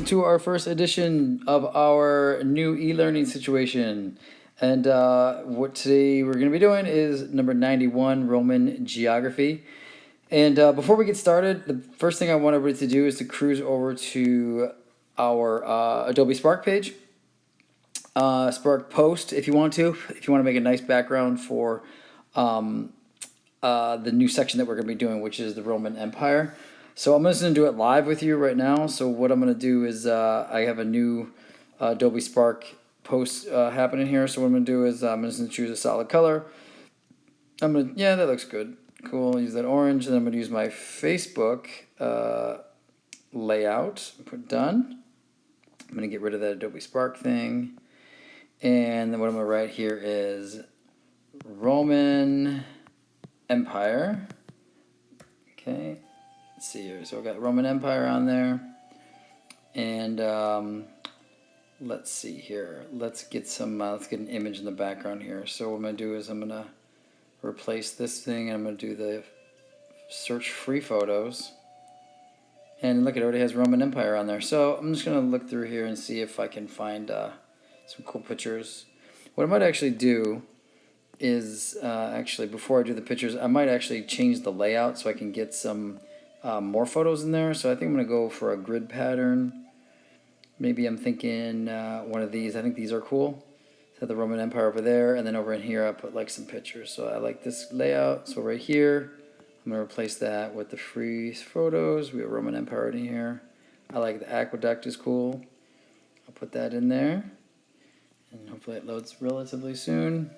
welcome to our first edition of our new e-learning situation. And what today we're going to be doing is number 91, Roman geography. And before we get started, the first thing I want everybody to do is to cruise over to our Adobe Spark page. Spark post if you want to make a nice background for the new section that we're going to be doing, which is the Roman Empire. So I'm just going to do it live with you right now. So what I'm going to do is I have a new Adobe Spark post happening here. So what I'm going to do is I'm just going to choose a solid color. Yeah, that looks good. Cool, use that orange. And I'm going to use my Facebook layout. Put done. I'm going to get rid of that Adobe Spark thing. And then what I'm going to write here is Roman Empire. Okay. Let's see here. So I got Roman Empire on there. And let's see here. Let's get an image in the background here. So what I'm going to do is I'm going to replace this thing and I'm going to do the search free photos. And look, it already has Roman Empire on there. So I'm just going to look through here and see if I can find some cool pictures. What I might actually do is actually before I do the pictures, I might actually change the layout so I can get some more photos in there. So I think I'm going to go for a grid pattern. Maybe I'm thinking one of these. I think these are cool. So the Roman Empire over there, and then over in here I put like some pictures. So I like this layout. So right here, I'm going to replace that with the free photos. We have Roman Empire in here. I like the aqueduct is cool. I'll put that in there. And hopefully it loads relatively soon.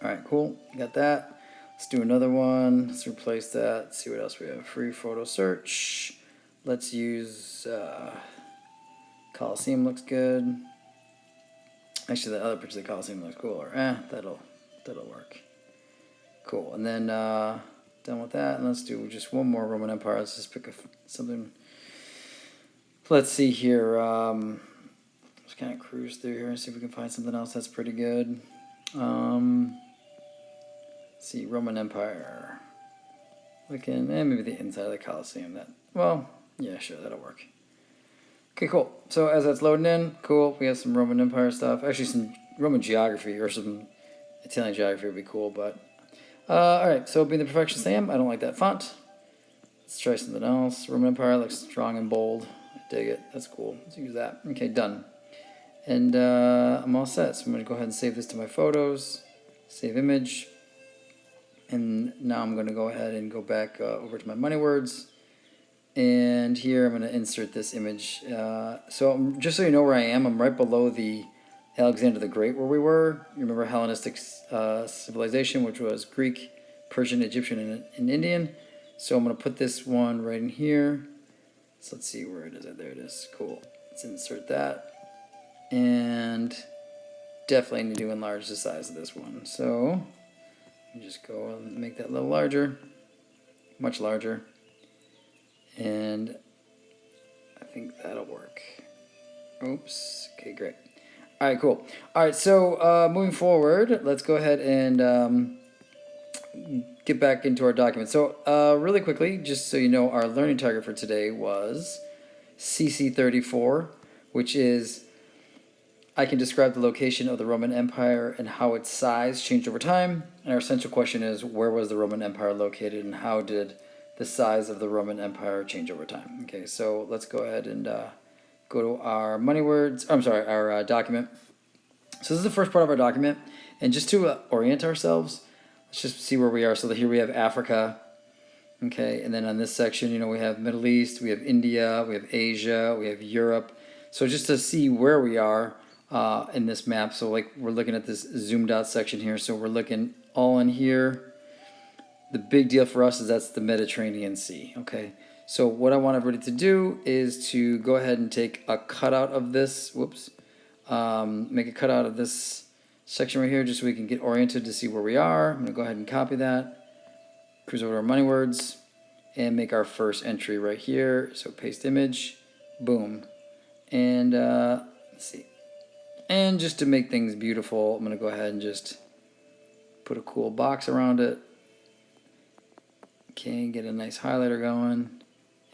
Alright, cool. Got that. Let's do another one. Let's replace that. Let's see what else we have. Free photo search. Let's use Colosseum looks good. Actually, the other picture of the Colosseum looks cooler. That'll work. Cool. And then done with that. And let's do just one more Roman Empire. Let's just pick something. Let's see here. Just kind of cruise through here and see if we can find something else that's pretty good. Let's see, Roman Empire. Looking, maybe the inside of the Colosseum. Yeah, sure, that'll work. Okay, cool. So as that's loading in, cool. We have some Roman Empire stuff. Actually, some Roman geography or some Italian geography would be cool. But all right. So being the perfectionist I am, I don't like that font. Let's try something else. Roman Empire looks strong and bold. I dig it. That's cool. Let's use that. Okay, done. And I'm all set. So I'm going to go ahead and save this to my photos. Save image. And now I'm going to go ahead and go back over to my MoneyWords. And here I'm going to insert this image. So just so you know where I am, I'm right below the Alexander the Great where we were. You remember Hellenistic civilization, which was Greek, Persian, Egyptian, and Indian. So I'm going to put this one right in here. So let's see, where it is. There it is. Cool. Let's insert that. And definitely need to enlarge the size of this one. So just go and make that a little larger, much larger. And I think that'll work. Oops. Okay, great. All right, cool. All right, so moving forward, let's go ahead and get back into our document. So really quickly, just so you know, our learning target for today was CC34, which is I can describe the location of the Roman Empire and how its size changed over time. And our essential question is, where was the Roman Empire located and how did the size of the Roman Empire change over time? Okay, so let's go ahead and go to our our document. So this is the first part of our document. And just to orient ourselves, let's just see where we are. So here we have Africa. Okay, and then on this section, we have Middle East, we have India, we have Asia, we have Europe. So just to see where we are in this map, so like we're looking at this zoomed out section here, so we're looking all in here. The big deal for us is that's the Mediterranean Sea, okay? So what I want everybody to do is to go ahead and take a cutout of this, make a cutout of this section right here just so we can get oriented to see where we are. I'm going to go ahead and copy that, cruise over to our MoneyWords, and make our first entry right here. So paste image, boom. And let's see. And just to make things beautiful, I'm going to go ahead and just put a cool box around it. Okay, get a nice highlighter going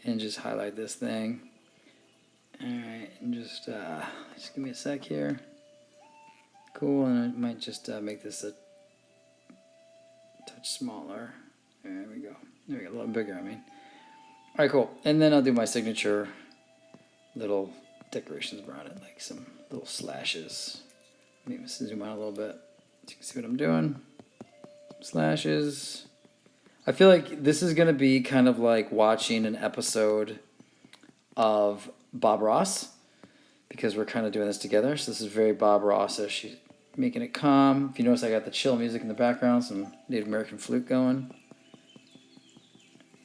and just highlight this thing. Alright, and just give me a sec here. Cool, and I might just make this a touch smaller. There we go. There we go, a little bigger, I mean. Alright, cool. And then I'll do my signature little decorations around it, like some little slashes. Maybe zoom out a little bit so you can see what I'm doing. Slashes. I feel like this is going to be kind of like watching an episode of Bob Ross, because we're kind of doing this together. So this is very Bob Ross-ish. She's making it calm. If you notice, I got the chill music in the background, some Native American flute going.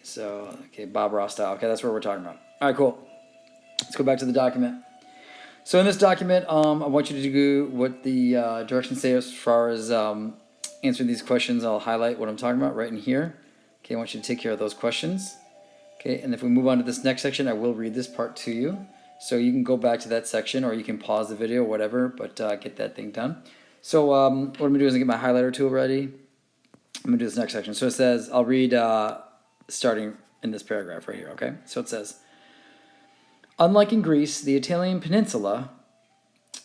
So, okay, Bob Ross style. Okay, that's what we're talking about. All right, cool. Let's go back to the document. So in this document, I want you to do what the directions say as far as answering these questions. I'll highlight what I'm talking about right in here. Okay, I want you to take care of those questions. Okay, and if we move on to this next section, I will read this part to you. So you can go back to that section, or you can pause the video, whatever, but get that thing done. So what I'm going to do is get my highlighter tool ready. I'm going to do this next section. So it says, I'll read starting in this paragraph right here, okay? So it says, unlike in Greece, the Italian peninsula,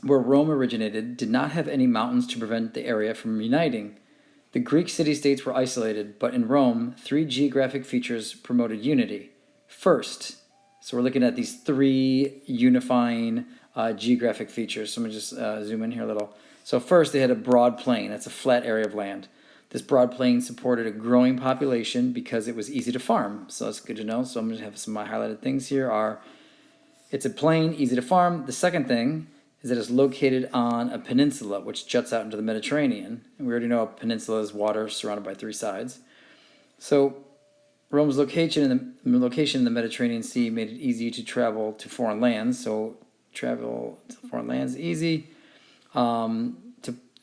where Rome originated, did not have any mountains to prevent the area from uniting. The Greek city-states were isolated, but in Rome, 3 geographic features promoted unity. First, so we're looking at these 3 unifying geographic features. So I'm going to just zoom in here a little. So first, they had a broad plain. That's a flat area of land. This broad plain supported a growing population because it was easy to farm. So that's good to know. So I'm going to have some of my highlighted things here are, it's a plain, easy to farm. The second thing is that it's located on a peninsula, which juts out into the Mediterranean. And we already know a peninsula is water surrounded by 3 sides. So Rome's location in the Mediterranean Sea made it easy to travel to foreign lands. So travel to foreign lands easy.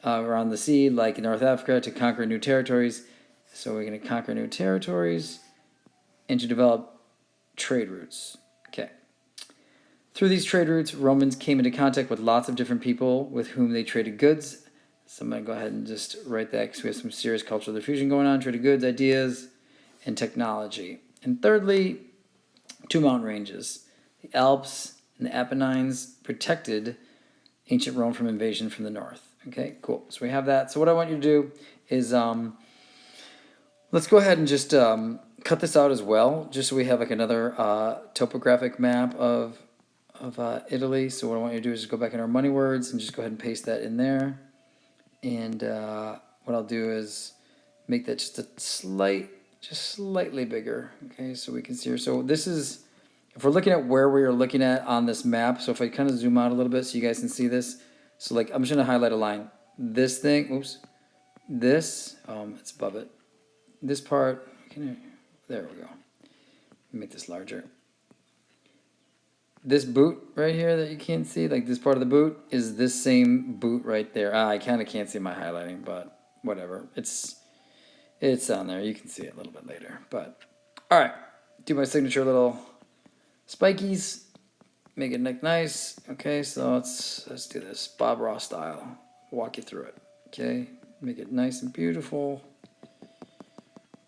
Around the sea, like in North Africa, to conquer new territories. So we're going to conquer new territories and to develop trade routes. Okay. Through these trade routes, Romans came into contact with lots of different people with whom they traded goods. So I'm going to go ahead and just write that because we have some serious cultural diffusion going on. Traded goods, ideas, and technology. And thirdly, 2 mountain ranges. The Alps and the Apennines protected ancient Rome from invasion from the north. Okay, cool. So we have that. So what I want you to do is let's go ahead and just cut this out as well, just so we have like another topographic map of Italy. So what I want you to do is just go back in our money words and just go ahead and paste that in there. And what I'll do is make that just slightly bigger. Okay, so we can see here. So this is, if we're looking at where we are looking at on this map, so if I kind of zoom out a little bit so you guys can see this. So like, I'm just going to highlight a line. This thing, oops, this, it's above it. This part, there we go. Make this larger. This boot right here that you can't see, like this part of the boot, is this same boot right there. I kind of can't see my highlighting, but whatever. It's on there. You can see it a little bit later. But, all right, do my signature little spikies. Make it look nice. Okay, so let's do this Bob Ross style. Walk you through it. Okay, make it nice and beautiful.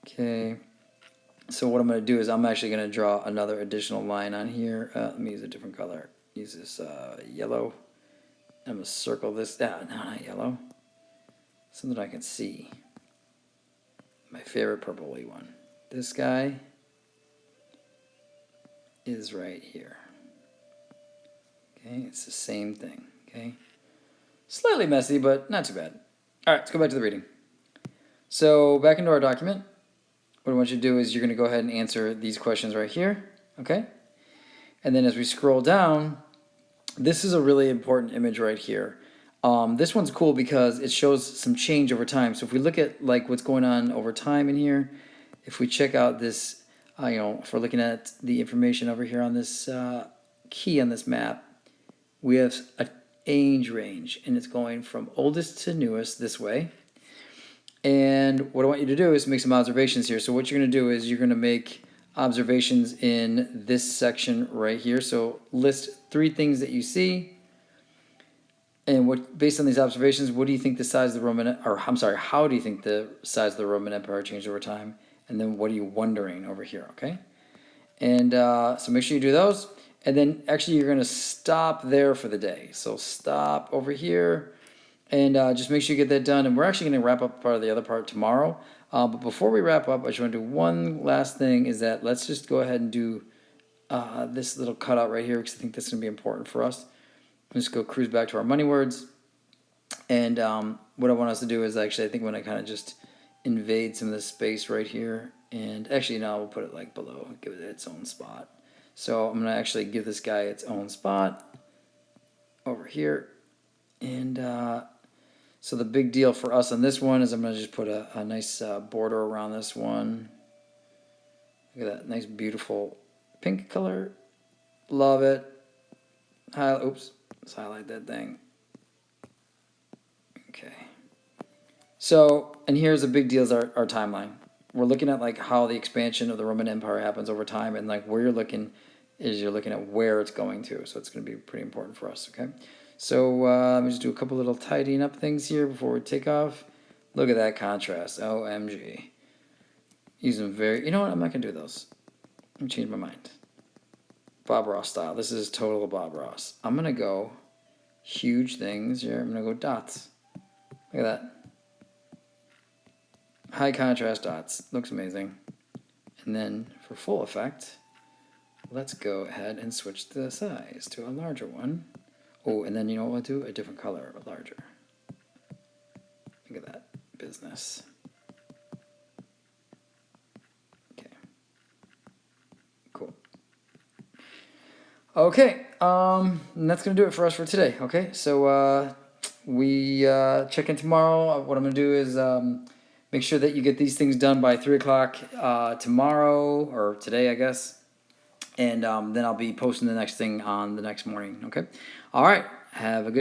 Okay, so what I'm going to do is I'm actually going to draw another additional line on here. Let me use a different color. Use this yellow. I'm going to circle this. No, not yellow. Something I can see. My favorite purpley one. This guy is right here. Okay, it's the same thing, okay? Slightly messy, but not too bad. All right, let's go back to the reading. So back into our document, what I want you to do is you're going to go ahead and answer these questions right here, okay? And then as we scroll down, this is a really important image right here. This one's cool because it shows some change over time. So if we look at like what's going on over time in here, if we check out this, if we're looking at the information over here on this key on this map, we have an age range, and it's going from oldest to newest this way. And what I want you to do is make some observations here. So what you're going to do is you're going to make observations in this section right here. So list 3 things that you see. And what, based on these observations, what do you think the size of the Roman, or I'm sorry, how do you think the size of the Roman Empire changed over time? And then what are you wondering over here, okay? And so make sure you do those. And then actually you're going to stop there for the day. So stop over here and just make sure you get that done. And we're actually going to wrap up part of the other part tomorrow. But before we wrap up, I just want to do one last thing, is that let's just go ahead and do this little cutout right here, because I think that's going to be important for us. Let's go cruise back to our money words. And what I want us to do is actually, I think, when I kind of just invade some of this space right here, and actually now we'll put it like below, give it its own spot. So I'm going to actually give this guy its own spot over here. And so the big deal for us on this one is I'm going to just put a nice border around this one. Look at that nice beautiful pink color. Love it. Oops, let's highlight that thing. Okay. So, and here's a big deal, is our timeline. We're looking at like how the expansion of the Roman Empire happens over time, and like where you're looking at where it's going to. So it's going to be pretty important for us, okay? So let me just do a couple little tidying up things here before we take off. Look at that contrast. OMG. Using you know what? I'm not going to do those. I'm change my mind. Bob Ross style. This is total Bob Ross. I'm going to go huge things here. I'm going to go dots. Look at that. High contrast dots. Looks amazing. And then for full effect, let's go ahead and switch the size to a larger one. Oh, and then you know what we'll do? A different color, a larger. Look at that business. Okay. Cool. Okay, and that's going to do it for us for today, okay? So we check in tomorrow. What I'm going to do is make sure that you get these things done by 3 o'clock tomorrow, or today, I guess. And then I'll be posting the next thing on the next morning, okay? All right, have a good